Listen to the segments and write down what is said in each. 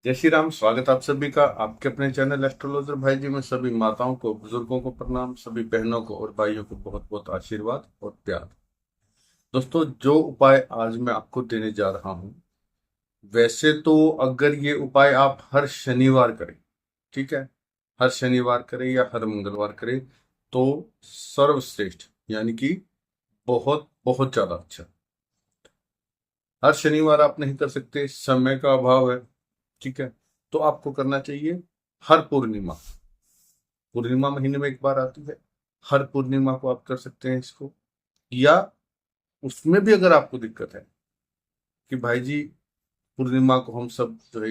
जय श्री राम। स्वागत आप सभी का आपके अपने चैनल एस्ट्रोलॉजर भाई जी में। सभी माताओं को, बुजुर्गों को प्रणाम, सभी बहनों को और भाइयों को बहुत बहुत आशीर्वाद और प्यार। दोस्तों, जो उपाय आज मैं आपको देने जा रहा हूं, वैसे तो अगर ये उपाय आप हर शनिवार करें, ठीक है, हर शनिवार करें या हर मंगलवार करें तो सर्वश्रेष्ठ, यानी कि बहुत बहुत ज्यादा अच्छा। हर शनिवार आप नहीं कर सकते, समय का अभाव है, ठीक है, तो आपको करना चाहिए हर पूर्णिमा। पूर्णिमा महीने में एक बार आती है, हर पूर्णिमा को आप कर सकते हैं इसको। या उसमें भी अगर आपको दिक्कत है कि भाई जी पूर्णिमा को हम सब जो है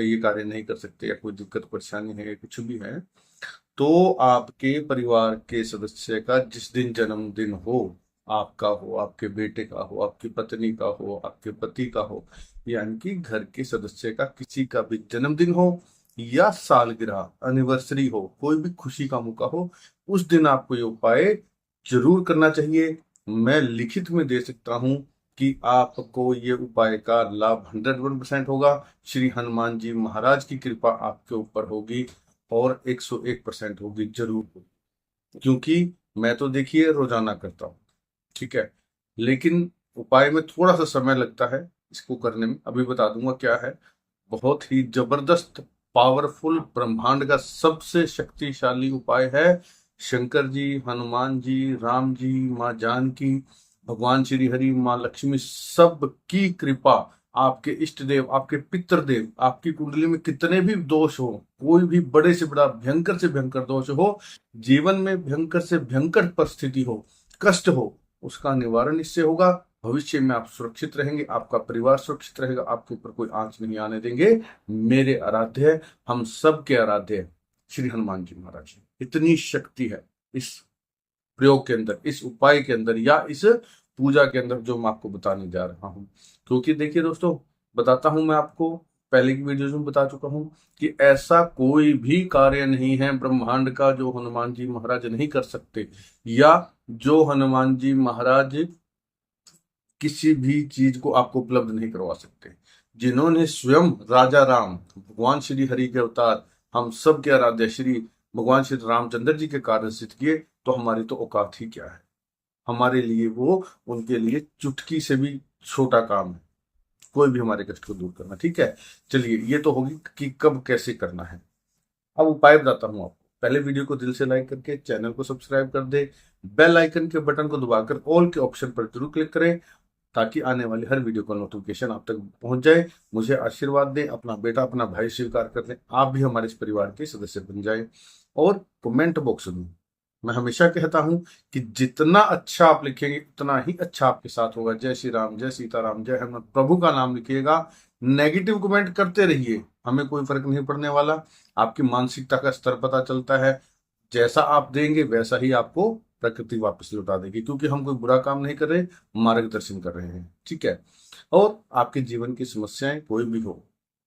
ये कार्य नहीं कर सकते, या कोई दिक्कत परेशानी है, कुछ भी है, तो आपके परिवार के सदस्य का जिस दिन जन्मदिन हो, आपका हो, आपके बेटे का हो, आपकी पत्नी का हो, आपके पति का हो, यानी कि घर के सदस्य का किसी का भी जन्मदिन हो या सालगिरह, एनिवर्सरी हो, कोई भी खुशी का मौका हो, उस दिन आपको ये उपाय जरूर करना चाहिए। मैं लिखित में दे सकता हूं कि आपको ये उपाय का लाभ 101% होगा। श्री हनुमान जी महाराज की कृपा आपके ऊपर होगी और 101% होगी, जरूर होगी। क्योंकि मैं तो देखिए रोजाना करता हूँ, ठीक है, लेकिन उपाय में थोड़ा सा समय लगता है इसको करने में। अभी बता दूंगा क्या है। बहुत ही जबरदस्त, पावरफुल, ब्रह्मांड का सबसे शक्तिशाली उपाय है। शंकर जी, हनुमान जी, राम जी, माँ जानकी, भगवान श्री हरि, माँ लक्ष्मी, सब की कृपा, आपके इष्ट देव, आपके पितृ देव, आपकी कुंडली में कितने भी दोष हो, कोई भी बड़े से बड़ा भयंकर से भयंकर दोष हो, जीवन में भयंकर से भयंकर परिस्थिति हो, कष्ट हो, उसका निवारण इससे होगा। भविष्य में आप सुरक्षित रहेंगे, आपका परिवार सुरक्षित रहेगा, आपके ऊपर कोई आंच नहीं आने देंगे। मेरे आराध्य, हम सब के आराध्य श्री हनुमान जी महाराज, इतनी शक्ति है इस प्रयोग के अंदर, इस उपाय के अंदर, या इस पूजा के अंदर जो मैं आपको बताने जा रहा हूं। क्योंकि देखिए दोस्तों, बताता हूं मैं आपको, पहले की वीडियोज में बता चुका हूं कि ऐसा कोई भी कार्य नहीं है ब्रह्मांड का जो हनुमान जी महाराज नहीं कर सकते, या जो हनुमान जी महाराज किसी भी चीज को आपको उपलब्ध नहीं करवा सकते। जिन्होंने स्वयं राजा राम, भगवान श्री हरि के अवतार, हम सब के आराध्य श्री भगवान श्री रामचंद्र जी के कार्य सिद्ध किए, तो हमारी तो औकात ही क्या है। हमारे लिए वो, उनके लिए चुटकी से भी छोटा काम है कोई भी हमारे कष्ट को दूर करना, ठीक है। चलिए, ये तो होगी कि कब कैसे करना है। अब उपाय बताता हूँ आपको। पहले वीडियो को दिल से लाइक करके चैनल को सब्सक्राइब कर दे, बेल आइकन के बटन को दबाकर ऑल के ऑप्शन पर जरूर क्लिक करें, ताकि आने वाली हर वीडियो का नोटिफिकेशन आप तक पहुंच जाए। मुझे आशीर्वाद दें, अपना बेटा, अपना भाई स्वीकार कर लें, आप भी हमारे इस परिवार के सदस्य बन जाएं। और कमेंट बॉक्स में मैं हमेशा कहता हूं कि जितना अच्छा आप लिखेंगे उतना ही अच्छा आपके साथ होगा। जय श्री राम, जय सीताराम, जय हनुमान, प्रभु का नाम लिखिएगा। नेगेटिव कमेंट करते रहिए, हमें कोई फर्क नहीं पड़ने वाला। आपकी मानसिकता का स्तर पता चलता है, जैसा आप देंगे वैसा ही आपको प्रकृति वापस लौटा देगी। क्योंकि हम कोई बुरा काम नहीं कर रहे, मार्गदर्शन कर रहे हैं, ठीक है। और आपके जीवन की समस्याएं कोई भी हो,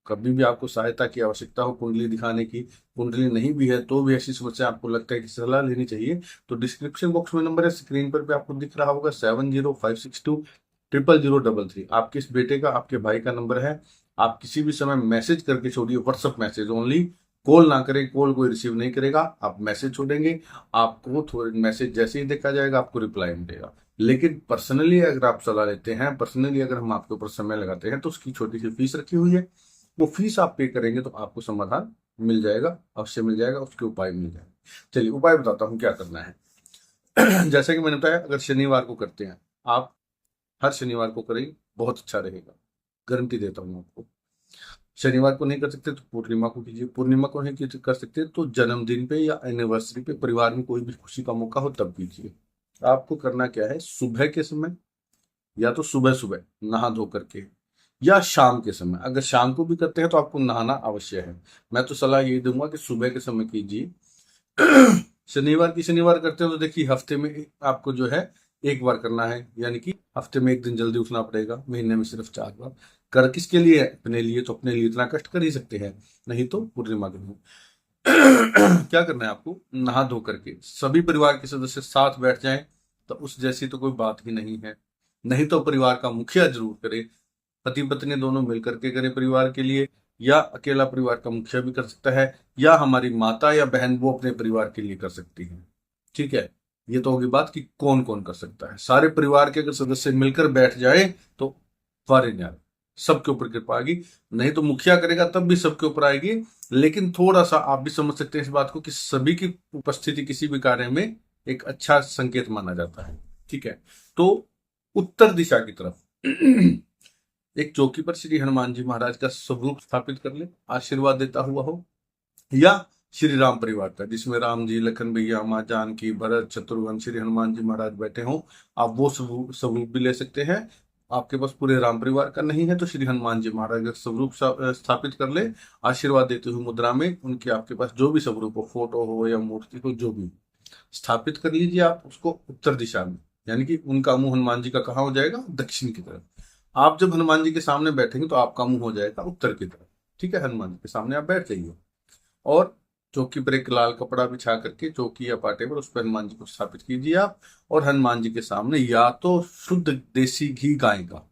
कभी भी आपको सहायता की आवश्यकता हो कुंडली दिखाने की, कुंडली नहीं भी है तो भी ऐसी समस्या आपको लगता है कि सलाह लेनी चाहिए, तो डिस्क्रिप्शन बॉक्स में नंबर है, स्क्रीन पर भी आपको दिख रहा होगा, 7056200033। आपके इस बेटे का, आपके भाई का नंबर है। आप किसी भी समय मैसेज करके छोड़िए, व्हाट्सअप मैसेज ओनली, कॉल ना करें, कॉल कोई रिसीव नहीं करेगा। आप मैसेज छोड़ेंगे, आपको थोड़े मैसेज जैसे ही देखा जाएगा आपको रिप्लाई मिलेगा। लेकिन पर्सनली अगर आप सलाह लेते हैं, पर्सनली अगर हम आपके ऊपर समय लगाते हैं, तो उसकी छोटी सी फीस रखी हुई है। वो फीस आप पे करेंगे तो आपको समाधान मिल जाएगा, अवश्य मिल जाएगा, उसके उपाय मिल जाएंगे। चलिए, उपाय बताता हूँ क्या करना है। जैसे कि मैंने बताया, अगर शनिवार को करते हैं आप, हर शनिवार को करें, बहुत अच्छा रहेगा, गारंटी देता हूँ आपको। शनिवार को नहीं कर सकते तो पूर्णिमा को कीजिए, पूर्णिमा को नहीं कर सकते तो जन्मदिन पे या एनिवर्सरी पे, परिवार में कोई भी खुशी का मौका हो तब कीजिए। आपको करना क्या है, सुबह के समय, या तो सुबह सुबह नहा धो करके, या शाम के समय। अगर शाम को भी करते हैं तो आपको नहाना अवश्य है। मैं तो सलाह यही दूंगा कि सुबह के समय कीजिए। शनिवार की शनिवार करते हो तो देखिए, हफ्ते में आपको जो है एक बार करना है, यानी कि हफ्ते में एक दिन जल्दी उठना पड़ेगा, महीने में सिर्फ 4 बार। कर किसके लिए है? अपने लिए, तो अपने लिए इतना कष्ट कर ही सकते हैं, नहीं तो पूर्णिमा के दिन क्या करना है आपको, नहा धो करके सभी परिवार के सदस्य साथ बैठ जाएं, तो उस जैसी तो कोई बात ही नहीं है। नहीं तो परिवार का मुखिया जरूर करे, पति पत्नी दोनों मिलकर के करें परिवार के लिए, या अकेला परिवार का मुखिया भी कर सकता है, या हमारी माता या बहन वो अपने परिवार के लिए कर सकती है। ठीक है, ये तो होगी बात कि कौन कौन कर सकता है। सारे परिवार के अगर सदस्य मिलकर बैठ जाए तो वारे न्याय, सबके ऊपर कृपा आएगी। नहीं तो मुखिया करेगा तब भी सबके ऊपर आएगी। लेकिन थोड़ा सा आप भी समझ सकते हैं इस बात को कि सभी की उपस्थिति किसी भी कार्य में एक अच्छा संकेत माना जाता है। ठीक है, तो उत्तर दिशा की तरफ एक चौकी पर श्री हनुमान जी महाराज का स्वरूप स्थापित कर ले, आशीर्वाद देता हुआ हो, या श्री राम परिवार का जिसमें राम जी, लखन भैया, माँ जानकी, भरत, शत्रुघ्न, श्री हनुमान जी महाराज बैठे हों, आप वो स्वरूप भी ले सकते हैं। आपके पास पूरे राम परिवार का नहीं है तो श्री हनुमान जी महाराज का स्वरूप स्थापित कर ले, आशीर्वाद देते हुए मुद्रा में उनके आपके पास जो भी स्वरूप हो, फोटो हो या मूर्ति हो, जो भी स्थापित कर लीजिए आप उसको उत्तर दिशा में। यानी कि उनका मुंह हनुमान जी का कहाँ हो जाएगा? दक्षिण की तरफ। आप जब हनुमान जी के सामने बैठेंगे तो आपका मुंह हो जाएगा उत्तर की तरफ। ठीक है, हनुमान जी के सामने आप बैठ जाइए और चौकी पर एक लाल कपड़ा बिछा करके चौकी या पाटे पर उस पर हनुमान जी को स्थापित कीजिए आप। और हनुमान जी के सामने या तो शुद्ध देसी घी गाय का,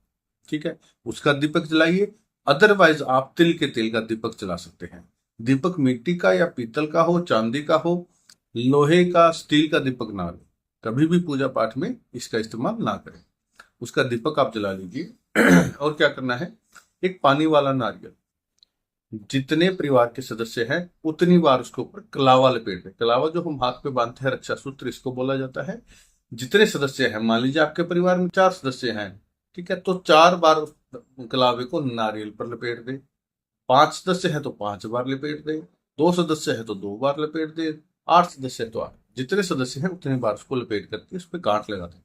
ठीक है, उसका दीपक जलाइए। अदरवाइज आप तिल के तेल का दीपक जला सकते हैं। दीपक मिट्टी का या पीतल का हो, चांदी का हो, लोहे का, स्टील का दीपक ना ले। कभी भी पूजा पाठ में इसका इस्तेमाल ना करें। उसका दीपक आप जला लीजिए। और क्या करना है, एक पानी वाला नारियल, जितने परिवार के सदस्य हैं उतनी बार उसके ऊपर कलावा लपेट दें। कलावा जो हम हाथ पे बांधते हैं, रक्षा सूत्र इसको बोला जाता है। जितने सदस्य हैं, मान लीजिए आपके परिवार में 4 सदस्य हैं, ठीक है, तो 4 बार उस कलावे को नारियल पर लपेट दें। 5 सदस्य हैं तो 5 बार लपेट दें। 2 सदस्य है तो 2 बार लपेट दें। 8 सदस्य है तो 8। जितने सदस्य हैं उतने बार उसको लपेट करके उस पर गांठ लगा दें।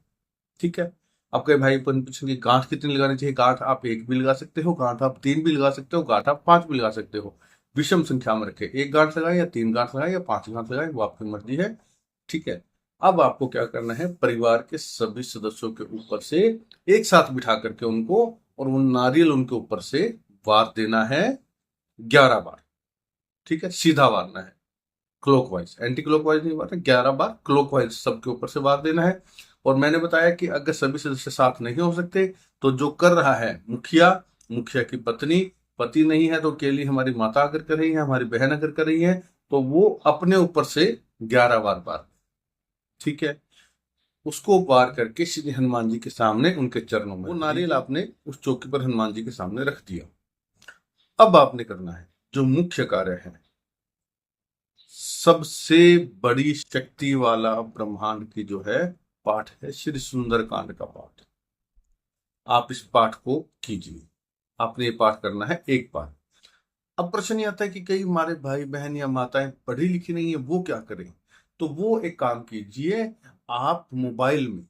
ठीक है, अब कई भाई पूछेंगे गांठ कितनी लगानी चाहिए? गांठ आप 1 भी लगा सकते हो, गांठ आप 3 भी लगा सकते हो, गांठ आप 5 भी लगा सकते हो। विषम संख्या में रखे, 1 गांठ लगाए या 3 गांठ लगाए या 5 गांठ लगाए, वो आपकी मर्जी है। ठीक है, अब आपको क्या करना है, परिवार के सभी सदस्यों के ऊपर से एक साथ बिठा करके उनको, और वो नारियल उनके ऊपर से वार देना है 11 बार। ठीक है, सीधा वारना है, क्लॉकवाइज, एंटी क्लॉकवाइज नहीं वारना, 11 बार क्लॉकवाइज सबके ऊपर से वार देना है। और मैंने बताया कि अगर सभी सदस्य साथ नहीं हो सकते तो जो कर रहा है मुखिया, मुखिया की पत्नी, पति नहीं है तो अकेली हमारी माता अगर कर रही है, हमारी बहन अगर कर रही है, तो वो अपने ऊपर से 11 बार वार। ठीक है, उसको वार करके श्री हनुमान जी के सामने उनके चरणों में वो नारियल आपने उस चौकी पर हनुमान जी के सामने रख दिया। अब आपने करना है जो मुख्य कार्य है, सबसे बड़ी शक्ति वाला ब्रह्मांड की जो है पाठ है श्री सुंदरकांड का पाठ। आप इस पाठ को कीजिए। आपने ये पाठ करना है 1 बार। अब प्रश्न ये आता है कि कई हमारे भाई बहन या माताएं पढ़ी लिखी नहीं है, वो क्या करें? तो वो एक काम कीजिए, आप मोबाइल में,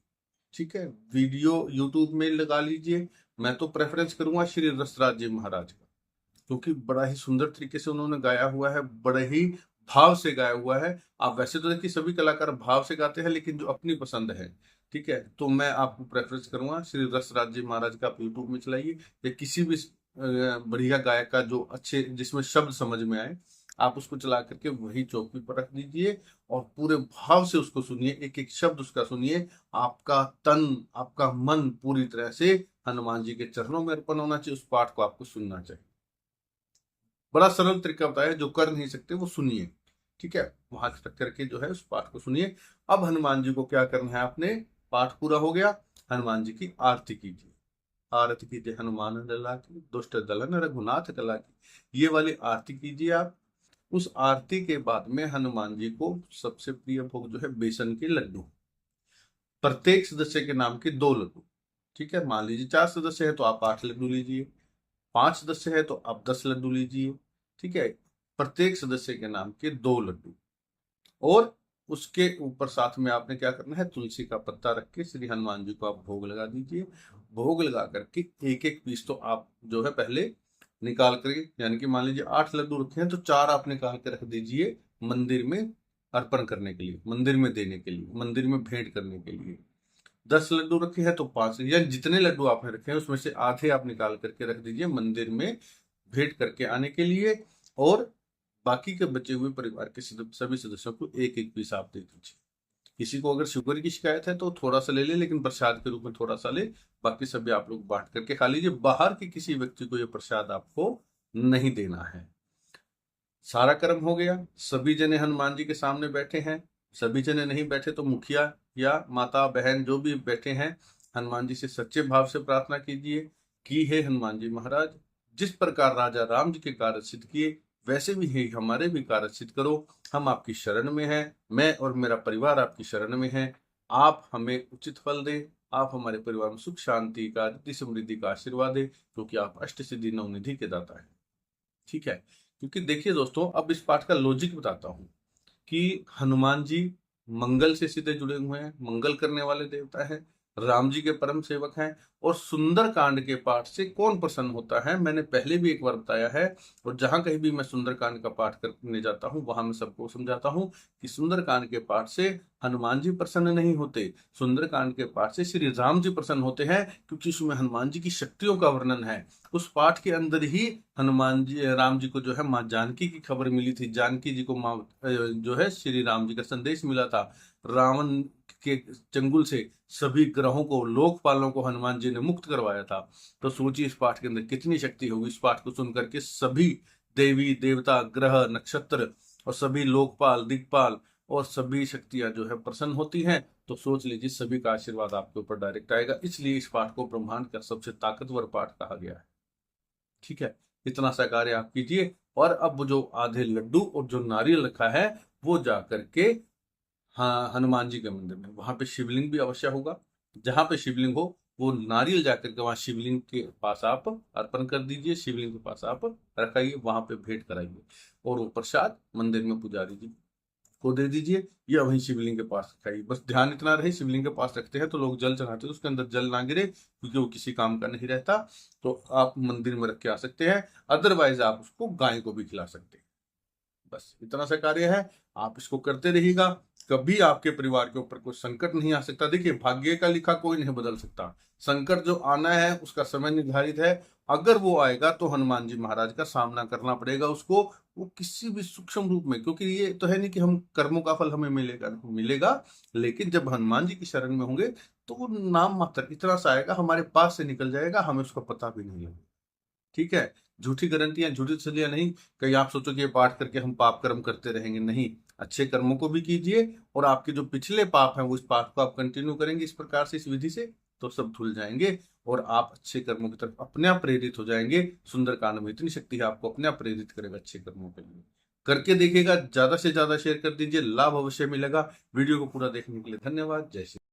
ठीक है, वीडियो यूट्यूब में लगा लीजिए। मैं तो प्रेफरेंस करूंगा श्री रसराज जी महाराज का, क्योंकि बड़ा ही सुंदर तरीके से उन्होंने गाया हुआ है, बड़े ही भाव से गाया हुआ है। आप वैसे तो देखिए सभी कलाकार भाव से गाते हैं, लेकिन जो अपनी पसंद है, ठीक है, तो मैं आपको प्रेफरेंस करूंगा श्री रसराज जी महाराज का। आप यूट्यूब में चलाइए या किसी भी बढ़िया गायक का जो अच्छे, जिसमें शब्द समझ में आए, आप उसको चला करके वही चौकी पर रख दीजिए और पूरे भाव से उसको सुनिए, एक एक शब्द उसका सुनिए। आपका तन, आपका मन पूरी तरह से हनुमान जी के चरणों में अर्पण होना चाहिए। उस पाठ को आपको सुनना चाहिए। बड़ा सरल तरीका बताया, जो कर नहीं सकते वो सुनिए। ठीक है, वहां तक करके जो है उस पाठ को सुनिए। अब हनुमान जी को क्या करना है, आपने पाठ पूरा हो गया, हनुमान जी की आरती कीजिए। आरती कीजिए हनुमान लला की, दुष्ट दलन रघुनाथ कला की, ये वाली आरती कीजिए आप। उस आरती के बाद में हनुमान जी को सबसे प्रिय भोग जो है बेसन के लड्डू, प्रत्येक सदस्य के नाम के 2 लड्डू। ठीक है, मान लीजिए 4 सदस्य है तो आप 8 लड्डू लीजिए, 5 सदस्य है तो आप 10 लड्डू लीजिए। ठीक है, प्रत्येक सदस्य के नाम के 2 लड्डू। और उसके ऊपर साथ में आपने क्या करना है, तुलसी का पत्ता रख के श्री हनुमान जी को आप भोग लगा दीजिए। भोग लगा करके एक एक पीस तो आप जो है पहले निकाल करके, यानी कि मान लीजिए 8 लड्डू रखे हैं तो 4 आप निकाल के रख दीजिए मंदिर में अर्पण करने के लिए, मंदिर में देने के लिए, मंदिर में भेंट करने के लिए। 10 लड्डू रखे हैं तो 5, या जितने लड्डू आपने रखे हैं उसमें से आधे आप निकाल करके रख दीजिए मंदिर में भेंट करके आने के लिए। और बाकी के बचे हुए परिवार के सभी सदस्यों को एक एक पीस आप दे दीजिए। किसी को अगर शुगर की शिकायत है तो थोड़ा सा ले ले, लेकिन प्रसाद के रूप में थोड़ा सा ले, बाकी सभी आप लोग बांट करके खा लीजिए। बाहर के किसी व्यक्ति को ये प्रसाद आपको नहीं देना है। सारा कर्म हो गया, सभी जने हनुमान जी के सामने बैठे हैं। सभी जने नहीं बैठे तो मुखिया या माता बहन जो भी बैठे हैं, हनुमान जी से सच्चे भाव से प्रार्थना कीजिए कि हे हनुमान जी महाराज, जिस प्रकार राजा राम जी के कार्य सिद्ध किए वैसे भी ही हमारे भी कार्य सिद्ध करो। हम आपकी शरण में हैं, मैं और मेरा परिवार आपकी शरण में है। आप हमें उचित फल दें, आप हमारे परिवार में सुख शांति का, रिद्धि समृद्धि का आशीर्वाद दें, क्योंकि आप अष्ट सिद्धि नवनिधि के दाता है। ठीक है। क्योंकि देखिए दोस्तों, अब इस पाठ का लॉजिक बताता हूं कि हनुमान जी मंगल से सीधे जुड़े हुए हैं, मंगल करने वाले देवता हैं, राम जी के परम सेवक हैं। और सुंदर कांड के पाठ से कौन प्रसन्न होता है, मैंने पहले भी एक बार बताया है। और जहां कहीं भी मैं सुंदर कांड का पाठ करने जाता हूं वहां मैं सबको समझाता हूं कि सुंदर कांड के पाठ से हनुमान जी प्रसन्न नहीं होते, सुंदर कांड के पाठ से श्री राम जी प्रसन्न होते हैं, क्योंकि उसमें हनुमान जी की शक्तियों का वर्णन है। उस पाठ के अंदर ही हनुमान जी, राम जी को जो है माँ जानकी की खबर मिली थी, जानकी जी को माँ जो है श्री राम जी का संदेश मिला था। रावण के चंगुल से सभी ग्रहों को, लोकपालों को हनुमान जी ने मुक्त करवाया था। तो सोचिए इस पाठ के अंदर कितनी शक्ति होगी। इस पाठ को सुन करके सभी देवी देवता, ग्रह, नक्षत्र और सभी लोकपाल, दिक्पाल और सभी शक्तियां जो है प्रसन्न होती हैं। तो सोच लीजिए सभी का आशीर्वाद आपके ऊपर डायरेक्ट आएगा। इसलिए इस पाठ को ब्रह्मांड का सबसे ताकतवर पाठ कहा गया है। ठीक है। इतना सा कार्य आप कीजिए। और अब वो जो आधे लड्डू और जो नारियल रखा है वो जा करके, हाँ, हनुमान जी के मंदिर में, वहां पे शिवलिंग भी अवश्य होगा। जहां पे शिवलिंग हो वो नारियल जाकर के वहां शिवलिंग के पास आप अर्पण कर दीजिए, शिवलिंग के पास आप रखाइए, वहां पे भेंट कराइए। और वो प्रसाद मंदिर में पुजारी जी को दे दीजिए या वहीं शिवलिंग के पास रखाइए। बस ध्यान इतना रहे, शिवलिंग के पास रखते हैं तो लोग जल चढ़ाते हैं तो उसके अंदर जल ना गिरे, क्योंकि वो किसी काम का नहीं रहता। तो आप मंदिर में रख के आ सकते हैं, अदरवाइज आप उसको गाय को भी खिला सकते हैं। बस इतना सा कार्य है, आप इसको करते रहिएगा। कभी आपके परिवार के ऊपर कोई संकट नहीं आ सकता। देखिए, भाग्य का लिखा कोई नहीं बदल सकता। संकट जो आना है उसका समय निर्धारित है। अगर वो आएगा तो हनुमान जी महाराज का सामना करना पड़ेगा उसको, वो किसी भी सूक्ष्म रूप में। क्योंकि ये तो है नहीं कि हम कर्मों का फल हमें मिलेगा, मिलेगा, लेकिन जब हनुमान जी की शरण में होंगे तो वो नाम मात्र इतना सा आएगा, हमारे पास से निकल जाएगा, हमें उसका पता भी नहीं लगेगा। ठीक है। झूठी गारंटियां, झूठी तसल्लियां नहीं। कहीं आप सोचो कि ये पाठ करके हम पाप कर्म करते रहेंगे, नहीं। अच्छे कर्मों को भी कीजिए और आपके जो पिछले पाप हैं वो इस पाठ को आप कंटिन्यू करेंगे इस प्रकार से, इस विधि से, तो सब धुल जाएंगे और आप अच्छे कर्मों की तरफ अपने आप प्रेरित हो जाएंगे। सुंदरकांड में इतनी शक्ति है, आपको अपने आप प्रेरित करेगा अच्छे कर्मों के लिए। करके देखिएगा, ज्यादा से ज्यादा शेयर कर दीजिए, लाभ अवश्य मिलेगा। वीडियो को पूरा देखने के लिए धन्यवाद। जय श्री